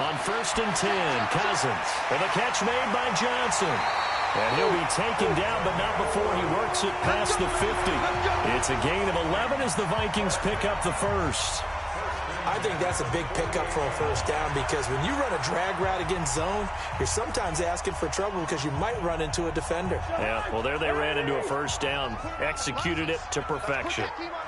On 1st and 10, Cousins. And the catch made by Johnson. And he'll be taken down, but not before he works it past the 50. It's a gain of 11 as the Vikings pick up the first. I think that's a big pickup for a first down because when you run a drag route against zone, you're sometimes asking for trouble because you might run into a defender. Yeah, well, there they ran into a first down, executed it to perfection.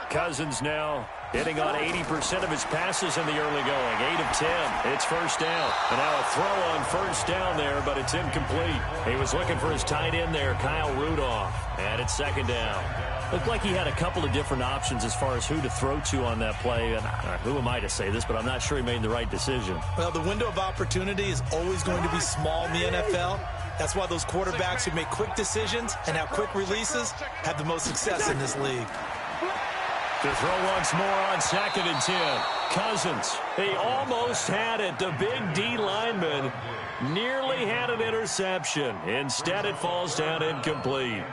Cousins now hitting on 80% of his passes in the early going, 8 of 10. It's first down. And now a throw on first down there, but it's incomplete. He was looking for his tight end there, Kyle Rudolph, and it's second down. Looked like he had a couple of different options as far as who to throw to on that play. And who am I to say this, but I'm not sure he made the right decision. Well, the window of opportunity is always going to be small in the NFL. That's why those quarterbacks who make quick decisions and have quick releases have the most success in this league. To throw once more on 2nd and 10. Cousins, he almost had it. The big D lineman nearly had an interception. Instead, it falls down incomplete.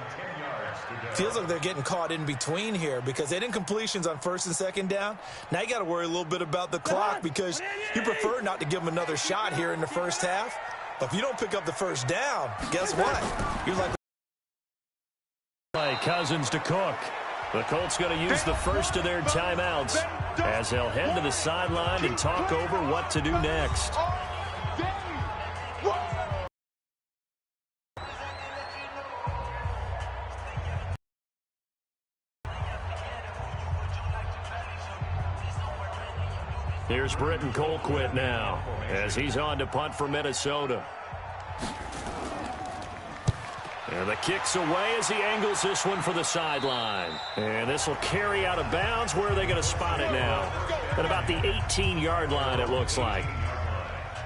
Feels like they're getting caught in between here because they didn't incompletions on 1st and 2nd down. Now you got to worry a little bit about the clock because you prefer not to give them another shot here in the first half. But if you don't pick up the first down, guess what? You're like Cousins to Cook. The Colts going to use the first of their timeouts as they'll head to the sideline and talk over what to do next. Here's Britton Colquitt now as he's on to punt for Minnesota. And the kick's away as he angles this one for the sideline. And this will carry out of bounds. Where are they going to spot it now? At about the 18-yard line, it looks like.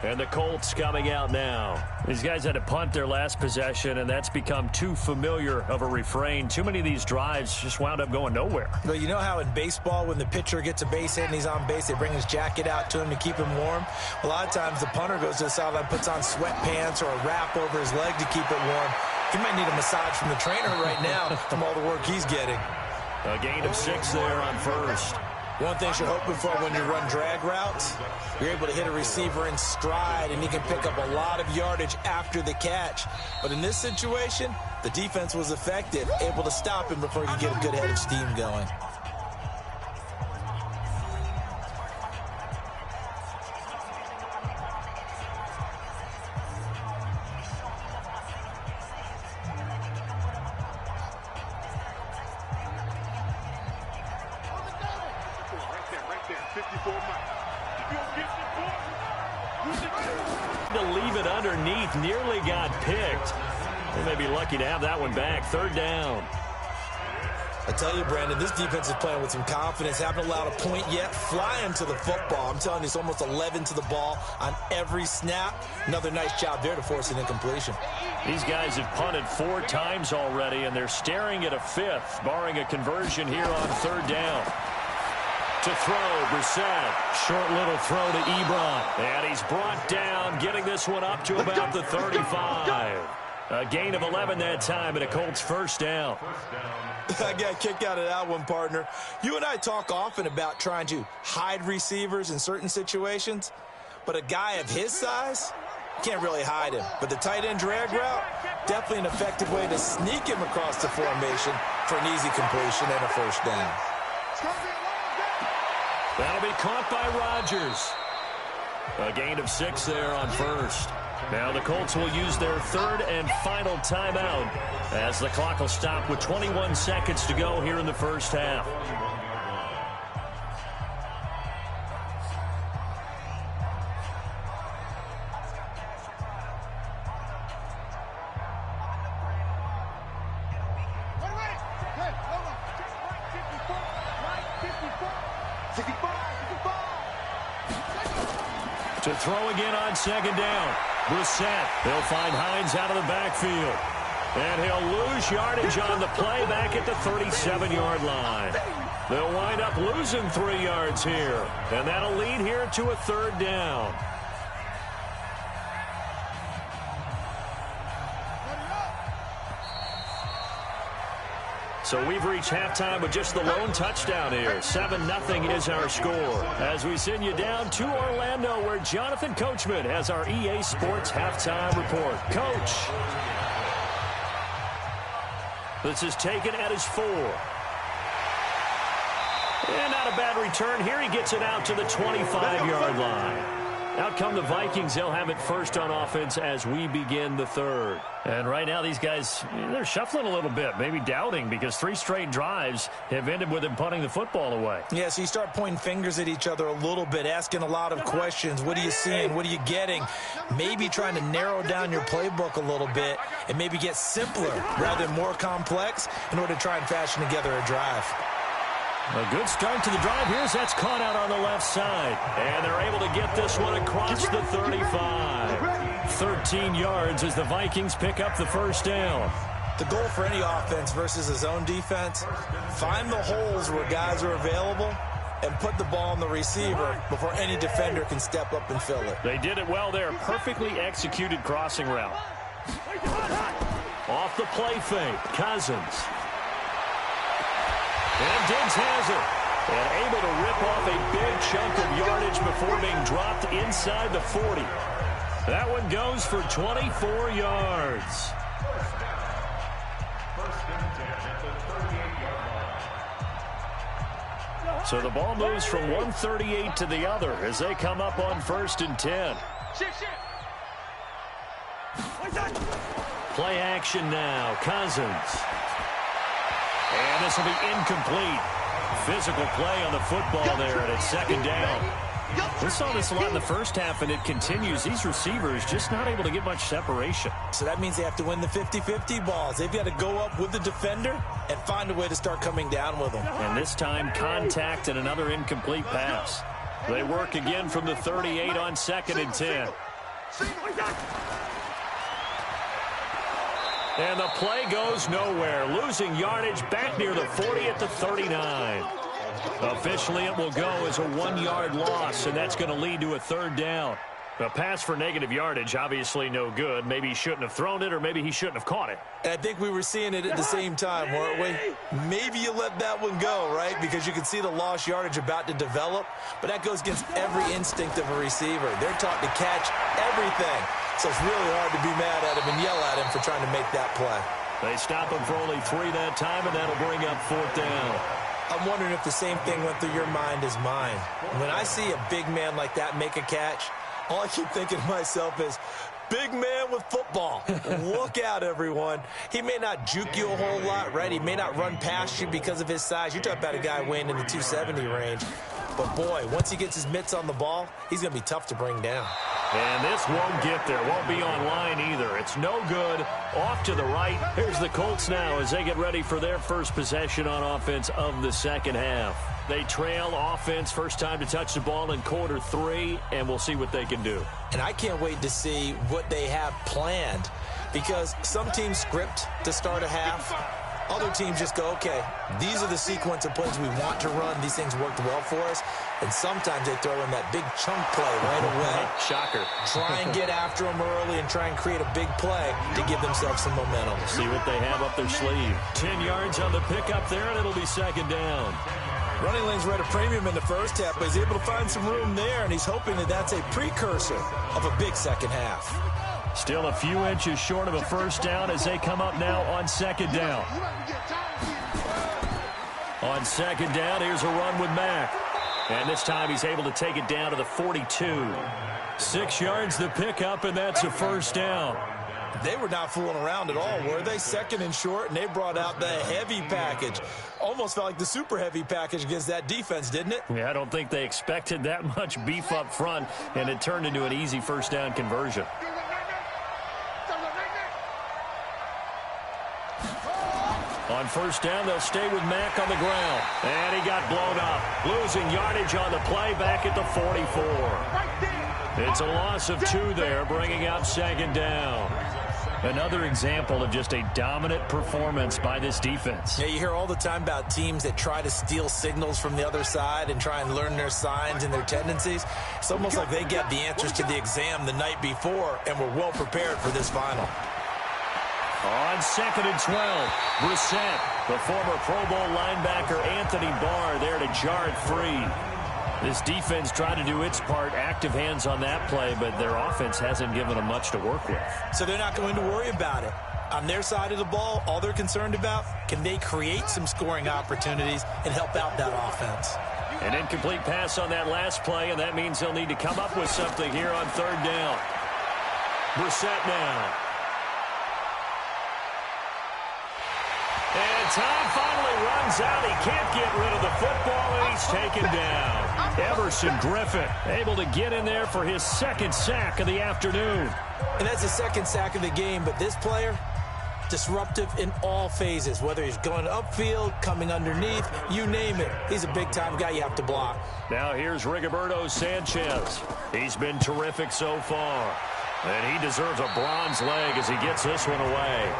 And the Colts coming out now. These guys had to punt their last possession, and that's become too familiar of a refrain. Too many of these drives just wound up going nowhere. But you know how in baseball, when the pitcher gets a base hit and he's on base, they bring his jacket out to him to keep him warm? A lot of times the punter goes to the sideline, puts on sweatpants or a wrap over his leg to keep it warm. He might need a massage from the trainer right now from all the work he's getting. A gain of 6 there on first. One thing you're hoping for when you run drag routes, you're able to hit a receiver in stride, and he can pick up a lot of yardage after the catch. But in this situation, the defense was effective, able to stop him before he could get a good head of steam going. To leave it underneath, nearly got picked. They may be lucky to have that one back. 3rd down. I tell you, Brandon, this defense is playing with some confidence. Haven't allowed a point yet. Flying to the football. I'm telling you, it's almost 11 to the ball on every snap. Another nice job there to force an incompletion. These guys have punted 4 times already, and they're staring at a 5th, barring a conversion here on 3rd down. To throw, Brissett. Short little throw to Ebron. And he's brought down, getting this one up to about the 35. A gain of 11 that time, and a Colts first down. I got kicked out of that one, partner. You and I talk often about trying to hide receivers in certain situations, but a guy of his size, can't really hide him. But the tight end drag route, definitely an effective way to sneak him across the formation for an easy completion and a first down. That'll be caught by Rodgers. A gain of 6 there on first. Now the Colts will use their 3rd and final timeout as the clock will stop with 21 seconds to go here in the first half. To throw again on 2nd down. Brissett. He'll find Hines out of the backfield. And he'll lose yardage on the play back at the 37-yard line. They'll wind up losing 3 yards here. And that'll lead here to a 3rd down. So we've reached halftime with just the lone touchdown here. 7-0 is our score. As we send you down to Orlando, where Jonathan Coachman has our EA Sports halftime report. Coach. This is taken at his 4. And not a bad return here. He gets it out to the 25-yard line. Out come the Vikings. They'll have it first on offense as we begin the third. And right now these guys, they're shuffling a little bit, maybe doubting, because 3 straight drives have ended with them punting the football away. Yeah, so you start pointing fingers at each other a little bit, asking a lot of questions. What are you seeing? What are you getting? Maybe trying to narrow down your playbook a little bit and maybe get simpler rather than more complex in order to try and fashion together a drive. A good start to the drive. Here's that's caught out on the left side. And they're able to get this one across the 35. 13 yards as the Vikings pick up the first down. The goal for any offense versus a zone defense, find the holes where guys are available and put the ball on the receiver before any defender can step up and fill it. They did it well there. Perfectly executed crossing route. Off the play fake, Cousins. And Diggs has it. And able to rip off a big chunk of yardage before being dropped inside the 40. That one goes for 24 yards. So the ball moves from 138 to the other as they come up on 1st and 10. Play action now. Cousins. And this will be incomplete. Physical play on the football there, and it's 2nd down. We saw this a lot in the first half, and it continues. These receivers just not able to get much separation. So that means they have to win the 50-50 balls. They've got to go up with the defender and find a way to start coming down with them. And this time, contact and another incomplete pass. They work again from the 38 on 2nd and 10. And the play goes nowhere. Losing yardage back near the 40 at the 39. Officially, it will go as a 1-yard loss, and that's going to lead to a 3rd down. A pass for negative yardage, obviously no good. Maybe he shouldn't have thrown it, or maybe he shouldn't have caught it. And I think we were seeing it at the same time, weren't we? Maybe you let that one go, right? Because you can see the lost yardage about to develop. But that goes against every instinct of a receiver. They're taught to catch everything. So it's really hard to be mad at him and yell at him for trying to make that play. They stop him for only 3 that time, and that'll bring up 4th down. I'm wondering if the same thing went through your mind as mine. When I see a big man like that make a catch, all I keep thinking to myself is, big man with football. Look out, everyone. He may not juke you a whole lot, right? He may not run past you because of his size. You're talking about a guy weighing in the 270 range. But, boy, once he gets his mitts on the ball, he's going to be tough to bring down. And this won't get there. Won't be on line either. It's no good. Off to the right. Here's the Colts now as they get ready for their first possession on offense of the second half. They trail offense, first time to touch the ball in quarter 3, and we'll see what they can do. And I can't wait to see what they have planned, because some teams script to start a half. Other teams just go, okay, these are the sequence of plays we want to run. These things worked well for us. And sometimes they throw in that big chunk play right away. Shocker. Try and get after them early and try and create a big play to give themselves some momentum. See what they have up their sleeve. 10 yards on the pickup there, and it'll be 2nd down. Running lanes were at a premium in the first half, but he's able to find some room there, and he's hoping that that's a precursor of a big second half. Still a few inches short of a 1st down as they come up now on 2nd down. On 2nd down, here's a run with Mack. And this time he's able to take it down to the 42. 6 yards the pickup, and that's a 1st down. They were not fooling around at all, were they? 2nd and short, and they brought out the heavy package. Almost felt like the super heavy package against that defense, didn't it? Yeah, I don't think they expected that much beef up front, and it turned into an easy 1st down conversion. On 1st down, they'll stay with Mack on the ground. And he got blown up. Losing yardage on the play back at the 44. It's a loss of 2 there, bringing up 2nd down. Another example of just a dominant performance by this defense. Yeah, you hear all the time about teams that try to steal signals from the other side and try and learn their signs and their tendencies. It's almost like they get the answers to the exam the night before and were well prepared for this final. On 2nd and 12, Brissett The former Pro Bowl linebacker Anthony Barr there to jar it free. This defense tried to do its part, active hands on that play, but their offense hasn't given them much to work with. So they're not going to worry about it. On their side of the ball, all they're concerned about, can they create some scoring opportunities and help out that offense? An incomplete pass on that last play, and that means they'll need to come up with something here on third down. Brissett now. And time finally runs out. He can't get rid of the football, and he's taken down. Everson Griffin able to get in there for his second sack of the afternoon. And that's the second sack of the game, but this player, disruptive in all phases, whether he's going upfield, coming underneath, you name it. He's a big-time guy you have to block. Now here's Rigoberto Sanchez. He's been terrific so far, and he deserves a bronze leg as he gets this one away.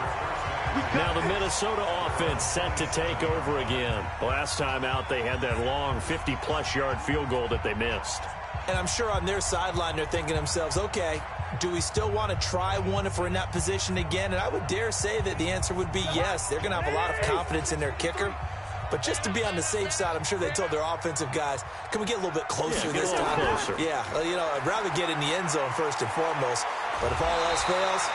Now the Minnesota offense set to take over again. Last time out, they had that long 50-plus yard field goal that they missed. And I'm sure on their sideline, they're thinking to themselves, okay, do we still want to try one if we're in that position again? And I would dare say that the answer would be yes. They're going to have a lot of confidence in their kicker. But just to be on the safe side, I'm sure they told their offensive guys, can we get a little bit closer this time? Closer. Yeah, you know, I'd rather get in the end zone first and foremost. But if all else fails,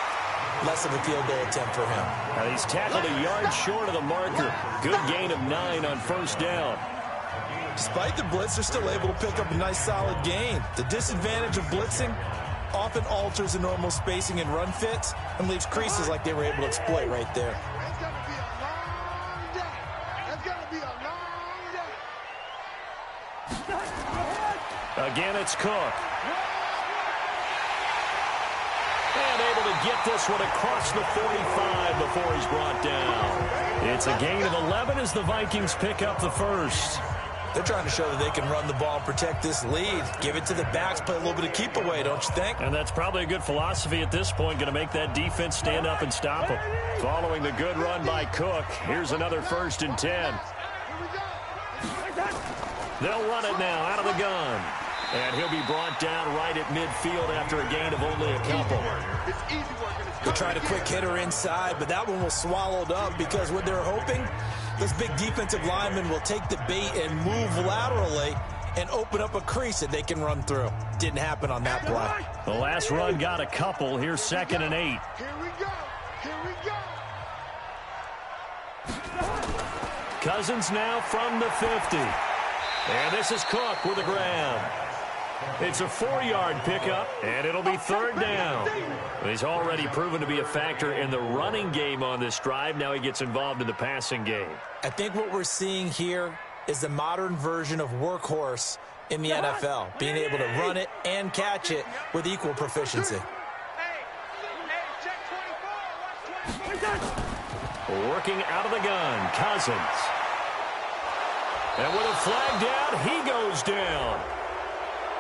less of a field goal attempt for him. Now he's tackled a yard short of the marker. Good gain of 9 on first down. Despite the blitz, they're still able to pick up a nice solid gain. The disadvantage of blitzing often alters the normal spacing and run fits and leaves creases like they were able to exploit right there. It's going to be a long day. It's going to be a long day. Again, it's Cook. And able to get this one across the 45 before he's brought down. It's a gain of 11 as the Vikings pick up the first. They're trying to show that they can run the ball and protect this lead. Give it to the backs, play a little bit of keep away, don't you think? And that's probably a good philosophy at this point, going to make that defense stand up and stop them. Following the good run by Cook, here's another 1st and 10. They'll run it now out of the gun. And he'll be brought down right at midfield after a gain of only a couple. They tried a quick hitter inside, but that one was swallowed up because what they're hoping, this big defensive lineman will take the bait and move laterally and open up a crease that they can run through. Didn't happen on that play. The last run got a couple. Here's 2nd and 8. Here we go. Here we go. Cousins now from the 50. And this is Cook with a grab. It's a 4-yard pickup, and it'll be 3rd down. He's already proven to be a factor in the running game on this drive. Now he gets involved in the passing game. I think what we're seeing here is the modern version of workhorse in the NFL, being able to run it and catch it with equal proficiency. Working out of the gun, Cousins. And with a flag down, he goes down.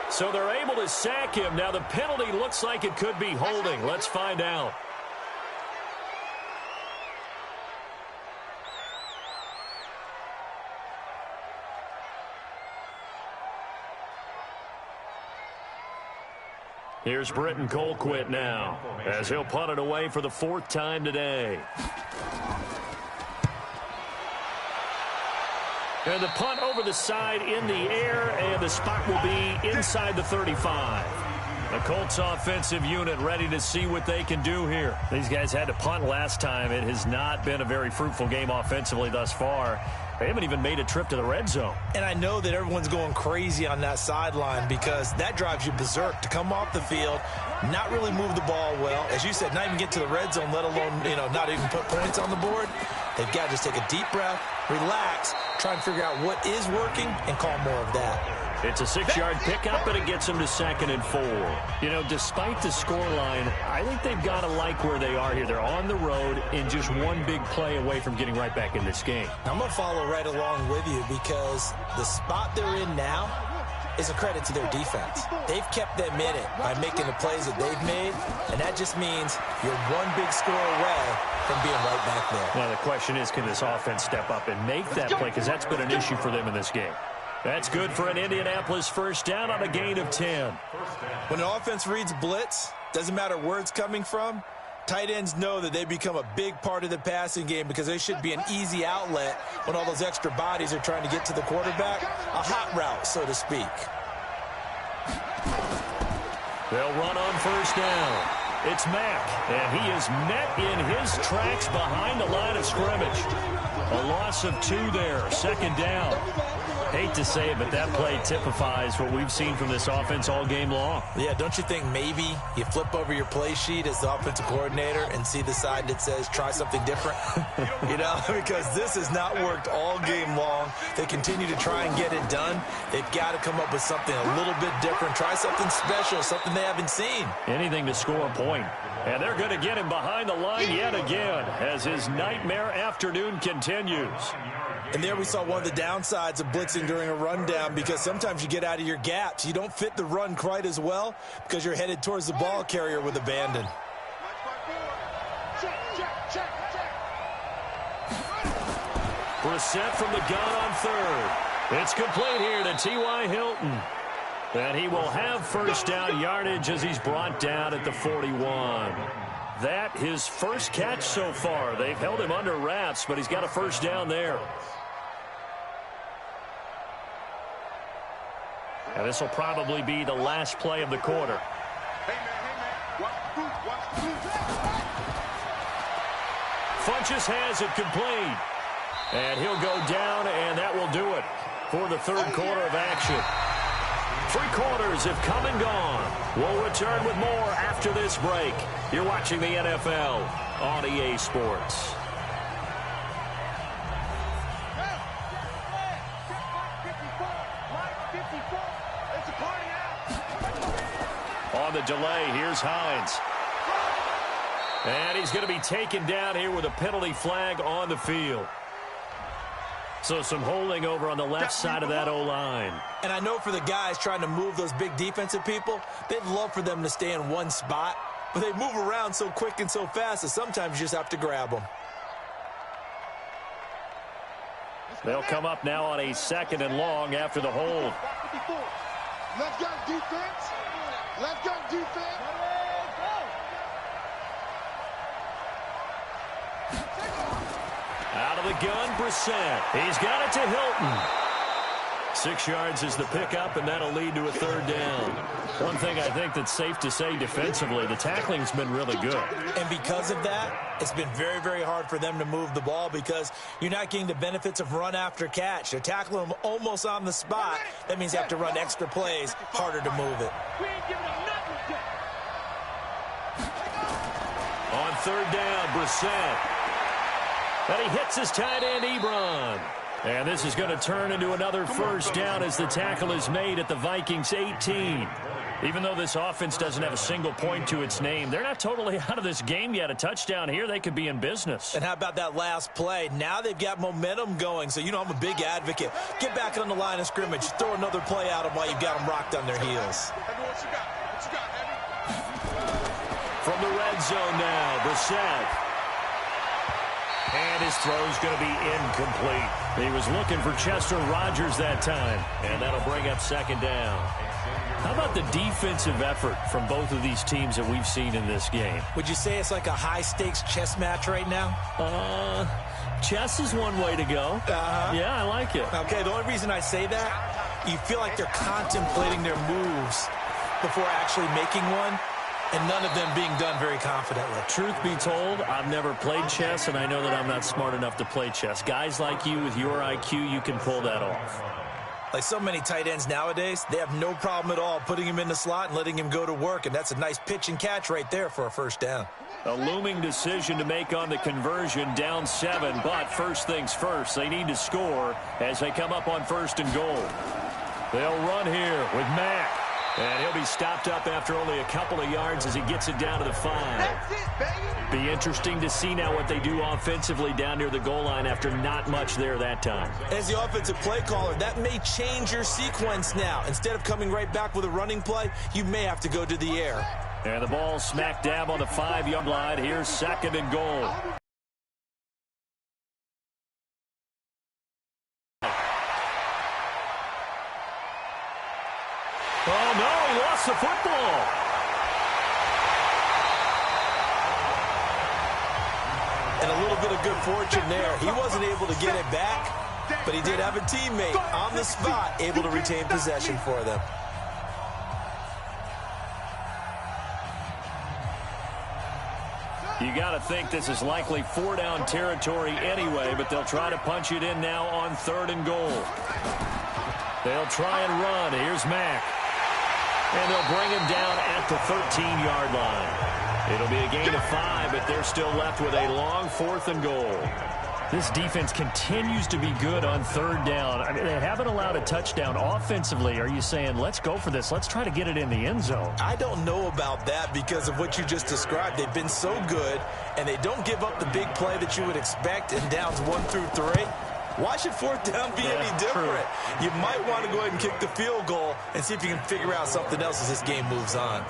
So they're able to sack him. Now the penalty looks like it could be holding. Let's find out. Here's Britton Colquitt now, as he'll punt it away for the 4th time today. And the punt over the side in the air, and the spot will be inside the 35. The Colts offensive unit ready to see what they can do here. These guys had to punt last time. It has not been a very fruitful game offensively thus far. They haven't even made a trip to the red zone. And I know that everyone's going crazy on that sideline because that drives you berserk to come off the field, not really move the ball well. As you said, not even get to the red zone, let alone, not even put points on the board. They've got to just take a deep breath, relax, try and figure out what is working, and call more of that. It's a 6-yard pickup, and it gets them to 2nd and 4. Despite the scoreline, I think they've got to like where they are here. They're on the road and just one big play away from getting right back in this game. I'm going to follow right along with you because the spot they're in now is a credit to their defense. They've kept them in it by making the plays that they've made, and that just means you're one big score away from being right back there. Now, the question is, can this offense step up and make that play? Because that's been an issue for them in this game. That's good for an Indianapolis 1st down on a gain of 10. When an offense reads blitz, doesn't matter where it's coming from, Tight ends know that they become a big part of the passing game because they should be an easy outlet when all those extra bodies are trying to get to the quarterback. A hot route, so to speak. They'll run on first down. It's Mack, and he is met in his tracks behind the line of scrimmage. A loss of 2 there, second down. Hate to say it, but that play typifies what we've seen from this offense all game long. Yeah, don't you think maybe you flip over your play sheet as the offensive coordinator and see the side that says try something different? You know, because this has not worked all game long. They continue to try and get it done. They've got to come up with something a little bit different. Try something special, something they haven't seen. Anything to score a point. And they're going to get him behind the line yet again as his nightmare afternoon continues. And there we saw one of the downsides of blitzing during a rundown, because sometimes you get out of your gaps. You don't fit the run quite as well because you're headed towards the ball carrier with abandon. Brissett from the gun on third. It's complete here to T.Y. Hilton. And he will have first down yardage as he's brought down at the 41. That his first catch so far. They've held him under wraps, but he's got a first down there. And this will probably be the last play of the quarter. Funchess has it complete. And he'll go down, and that will do it for the third quarter of action. 3 quarters have come and gone. We'll return with more after this break. You're watching the NFL on EA Sports. On the delay, here's Hines. And he's going to be taken down here with a penalty flag on the field. So some holding over on the left side of that O-line. And I know for the guys trying to move those big defensive people, they'd love for them to stay in one spot. But they move around so quick and so fast that sometimes you just have to grab them. They'll come up now on a second and long after the hold. Left gun defense. Left gun defense. Out of the gun, Brissett. He's got it to Hilton. 6 yards is the pickup, and that'll lead to a third down. One thing I think that's safe to say defensively, the tackling's been really good. And because of that, it's been very, very hard for them to move the ball because you're not getting the benefits of run after catch. They're tackling them almost on the spot. That means you have to run extra plays, harder to move it. On third down, Brissett. And he hits his tight end, Ebron. And this is going to turn into another first down as the tackle is made at the Vikings 18. Even though this offense doesn't have a single point to its name, they're not totally out of this game yet. A touchdown here, they could be in business. And how about that last play? Now they've got momentum going. So, you know, I'm a big advocate. Get back on the line of scrimmage. Throw another play at them while you've got them rocked on their heels. From the red zone now, Brissett. And his throw's going to be incomplete. He was looking for Chester Rogers that time. And that'll bring up second down. How about the defensive effort from both of these teams that we've seen in this game? Would you say it's like a high-stakes chess match right now? Chess is one way to go. Yeah, I like it. Okay, the only reason I say that, you feel like they're contemplating their moves before actually making one. And none of them being done very confidently. Truth be told, I've never played chess, and I know that I'm not smart enough to play chess. Guys like you with your IQ, you can pull that off. Like so many tight ends nowadays, they have no problem at all putting him in the slot and letting him go to work. And that's a nice pitch and catch right there for a first down. A looming decision to make on the conversion, down 7. But first things first, they need to score as they come up on first and goal. They'll run here with Mack. And he'll be stopped up after only a couple of yards as he gets it down to the 5. That's it, baby. Be interesting to see now what they do offensively down near the goal line after not much there that time. As the offensive play caller, that may change your sequence now. Instead of coming right back with a running play, you may have to go to the air. And the ball smack dab on the 5-yard line. Here's second and goal. Oh, no, he lost the football. bit of good fortune there. He wasn't able to get it back, but he did have a teammate on the spot able to retain possession for them. You got to think this is likely 4-down territory anyway, but they'll try to punch it in now on 3rd and goal. They'll try and run. Here's Mack. And they'll bring him down at the 13-yard line. It'll be a gain of 5, but they're still left with a long 4th and goal. This defense continues to be good on 3rd down. I mean, they haven't allowed a touchdown offensively. Are you saying, let's go for this? Let's try to get it in the end zone. I don't know about that because of what you just described. They've been so good, and they don't give up the big play that you would expect in downs 1 through 3. Why should 4th down be any different? True. You might want to go ahead and kick the field goal and see if you can figure out something else as this game moves on.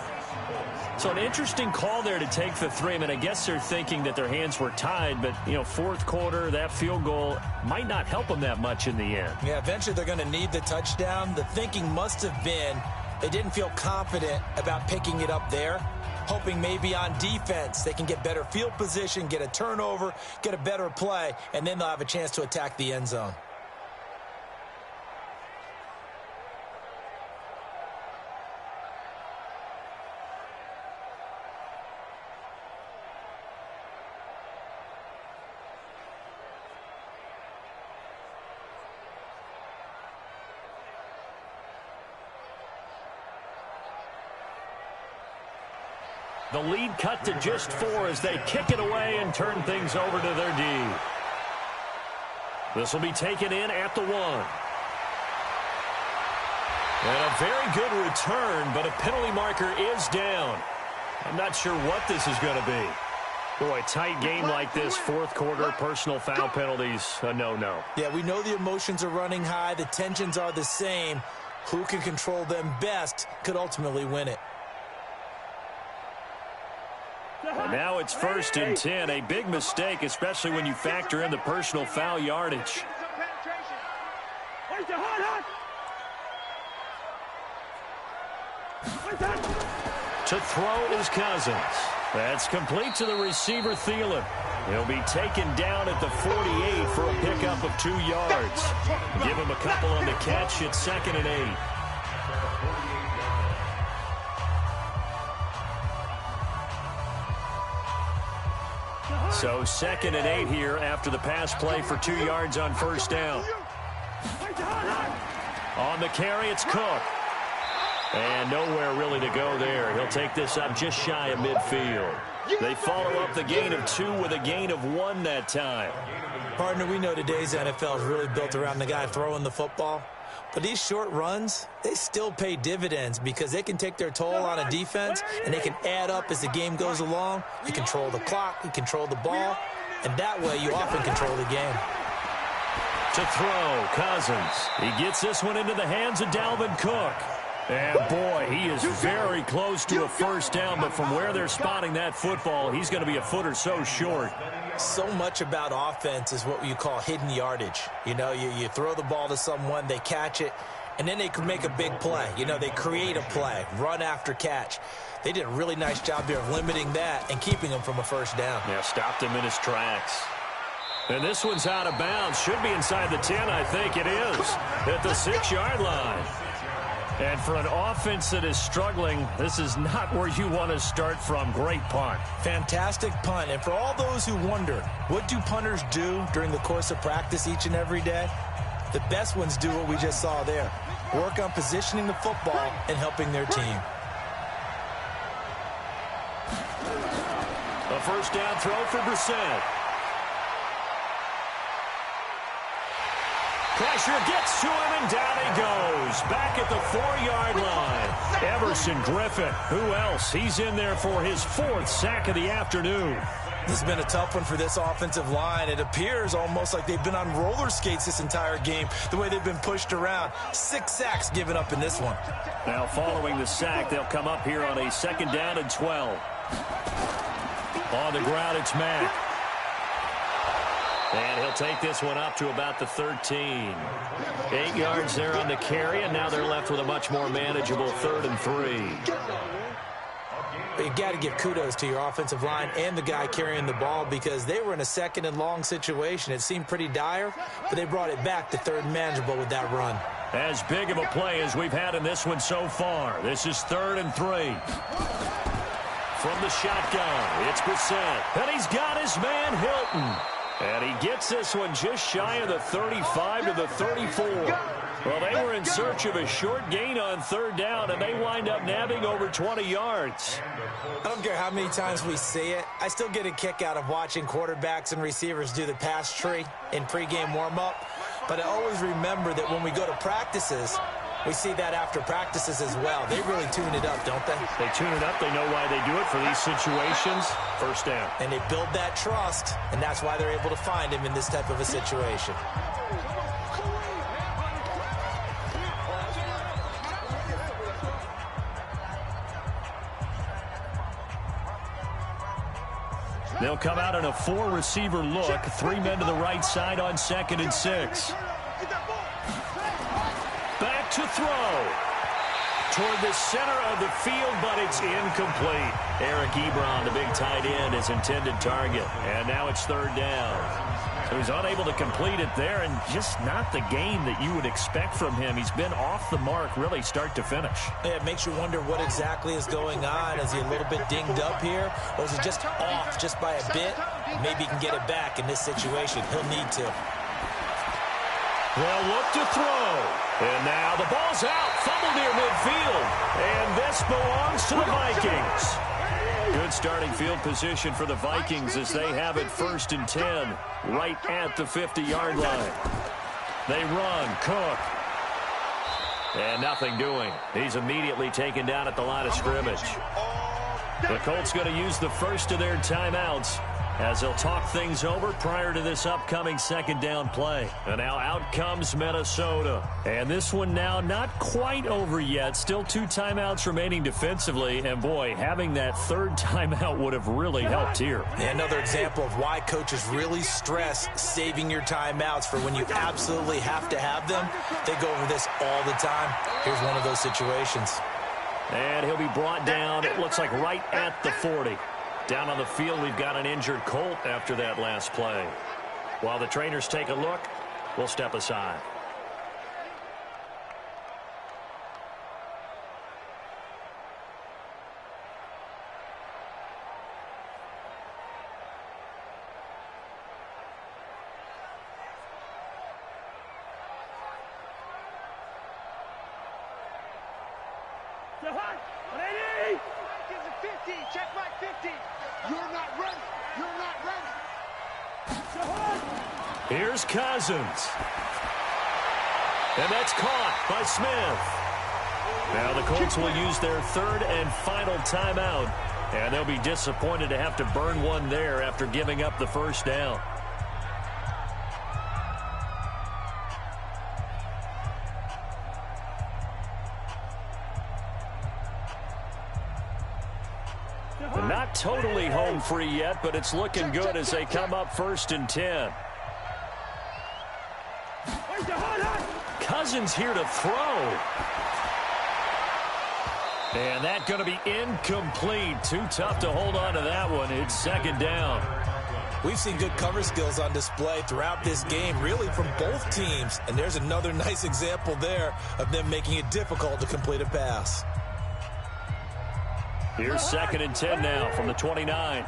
So an interesting call there to take the 3. I mean, I guess they're thinking that their hands were tied, but, you know, 4th quarter, that field goal might not help them that much in the end. Yeah, eventually they're going to need the touchdown. The thinking must have been they didn't feel confident about picking it up there, hoping maybe on defense they can get better field position, get a turnover, get a better play, and then they'll have a chance to attack the end zone. The lead cut to just 4 as they kick it away and turn things over to their D. This will be taken in at the 1. And a very good return, but a penalty marker is down. I'm not sure what this is going to be. Boy, a tight game like this, 4th quarter, personal foul penalties, a no-no. Yeah, we know the emotions are running high. The tensions are the same. Who can control them best could ultimately win it. And now it's 1st and 10. A big mistake, especially when you factor in the personal foul yardage. To throw is Cousins. That's complete to the receiver, Thielen. He'll be taken down at the 48 for a pickup of 2 yards. Give him a couple on the catch. It's 2nd and 8. So 2nd and 8 here after the pass play for 2 yards on 1st down. On the carry, it's Cook. And nowhere really to go there. He'll take this up just shy of midfield. They follow up the gain of 2 with a gain of 1 that time. Partner, we know today's NFL is really built around the guy throwing the football. But these short runs, they still pay dividends because they can take their toll on a defense and they can add up as the game goes along. You control the clock, you control the ball, and that way you often control the game. To throw, Cousins. He gets this one into the hands of Dalvin Cook. And boy, he is very close to a 1st down, but from where they're spotting that football, he's going to be a foot or so short. So much about offense is what you call hidden yardage. You know, you throw the ball to someone, they catch it, and then they can make a big play. You know, they create a play, run after catch. They did a really nice job here of limiting that and keeping him from a 1st down. Yeah, stopped him in his tracks. And this one's out of bounds. Should be inside the 10, I think it is, at the 6-yard line. And for an offense that is struggling, this is not where you want to start from. Great punt. Fantastic punt. And for all those who wonder, what do punters do during the course of practice each and every day? The best ones do what we just saw there. Work on positioning the football and helping their team. A 1st down throw for Brissett. Pressure gets to him, and down he goes. Back at the 4-yard line. Everson Griffin. Who else? He's in there for his 4th sack of the afternoon. This has been a tough one for this offensive line. It appears almost like they've been on roller skates this entire game, the way they've been pushed around. 6 sacks given up in this one. Now, following the sack, they'll come up here on a 2nd down and 12. On the ground, it's Mack. And he'll take this one up to about the 13. 8 yards there on the carry, and now they're left with a much more manageable 3rd and 3. But you got to give kudos to your offensive line and the guy carrying the ball because they were in a second and long situation. It seemed pretty dire, but they brought it back to third and manageable with that run. As big of a play as we've had in this one so far. This is 3rd and 3. From the shotgun, it's Brissett. And he's got his man, Hilton. And he gets this one just shy of the 35 to the 34. Well, they were in search of a short gain on 3rd down, and they wind up nabbing over 20 yards. I don't care how many times we see it. I still get a kick out of watching quarterbacks and receivers do the pass tree in pregame warm-up. But I always remember that when we go to practices, we see that after practices as well. They really tune it up, don't they? They tune it up. They know why they do it for these situations. 1st down. And they build that trust, and that's why they're able to find him in this type of a situation. They'll come out in a 4-receiver look. 3 men to the right side on 2nd and 6. Back to throw. Toward the center of the field, but it's incomplete. Eric Ebron, the big tight end, is intended target. And now it's 3rd down. So he's unable to complete it there, and just not the game that you would expect from him. He's been off the mark really start to finish. Yeah, it makes you wonder what exactly is going on. Is he a little bit dinged up here, or is he just off just by a bit? Maybe he can get it back in this situation. He'll need to. They'll look to throw. And now the ball's out. Fumble near midfield. And this belongs to the Vikings. Good starting field position for the Vikings as they have it 1st and 10 right at the 50-yard line. They run. Cook. And nothing doing. He's immediately taken down at the line of scrimmage. The Colts going to use the first of their timeouts as they'll talk things over prior to this upcoming 2nd down play. And now out comes Minnesota. And this one now not quite over yet. Still 2 timeouts remaining defensively. And, boy, having that 3rd timeout would have really helped here. And another example of why coaches really stress saving your timeouts for when you absolutely have to have them. They go over this all the time. Here's one of those situations. And he'll be brought down, it looks like right at the 40. Down on the field, we've got an injured Colt after that last play. While the trainers take a look, we'll step aside. Check back 50. You're not ready. You're not ready. Here's Cousins. And that's caught by Smith. Now the Colts will use their 3rd and final timeout. And they'll be disappointed to have to burn one there after giving up the 1st down. Not totally home free yet, but it's looking good as they come up 1st and 10. Cousins here to throw. And that's going to be incomplete. Too tough to hold on to that one. It's 2nd down. We've seen good cover skills on display throughout this game, really from both teams. And there's another nice example there of them making it difficult to complete a pass. Here's 2nd and 10 now from the 29.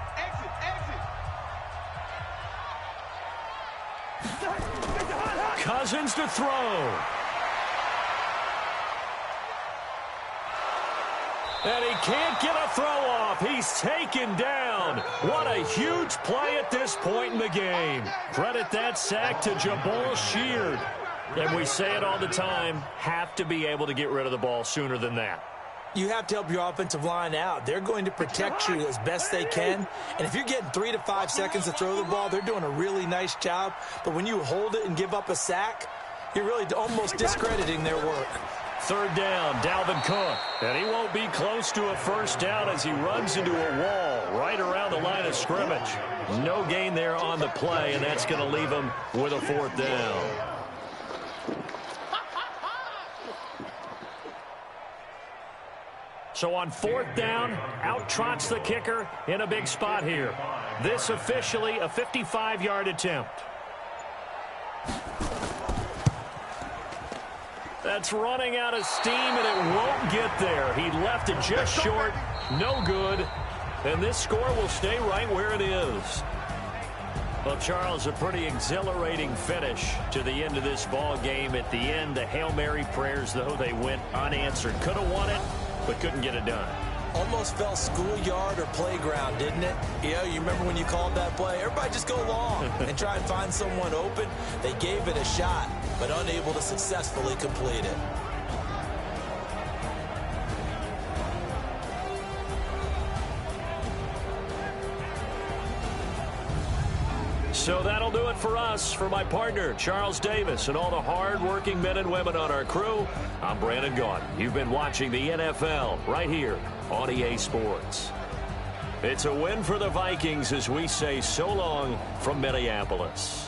Cousins to throw. And he can't get a throw off. He's taken down. What a huge play at this point in the game. Credit that sack to Jabal Sheard. And we say it all the time, have to be able to get rid of the ball sooner than that. You have to help your offensive line out. They're going to protect you as best they can. And if you're getting 3 to 5 seconds to throw the ball, they're doing a really nice job. But when you hold it and give up a sack, you're really almost discrediting their work. 3rd down, Dalvin Cook. And he won't be close to a 1st down as he runs into a wall right around the line of scrimmage. No gain there on the play, and that's going to leave him with a 4th down. So on 4th down, out trots the kicker in a big spot here. This officially a 55-yard attempt. That's running out of steam, and it won't get there. He left it just short. No good. And this score will stay right where it is. Well, Charles, a pretty exhilarating finish to the end of this ball game. At the end, the Hail Mary prayers, though, they went unanswered. Could have won it, but couldn't get it done. Almost felt schoolyard or playground, didn't it? Yeah, you remember when you called that play? Everybody just go long and try and find someone open. They gave it a shot, but unable to successfully complete it. So that'll do it for us. For my partner, Charles Davis, and all the hard-working men and women on our crew, I'm Brandon Gaudin. You've been watching the NFL right here on EA Sports. It's a win for the Vikings as we say so long from Minneapolis.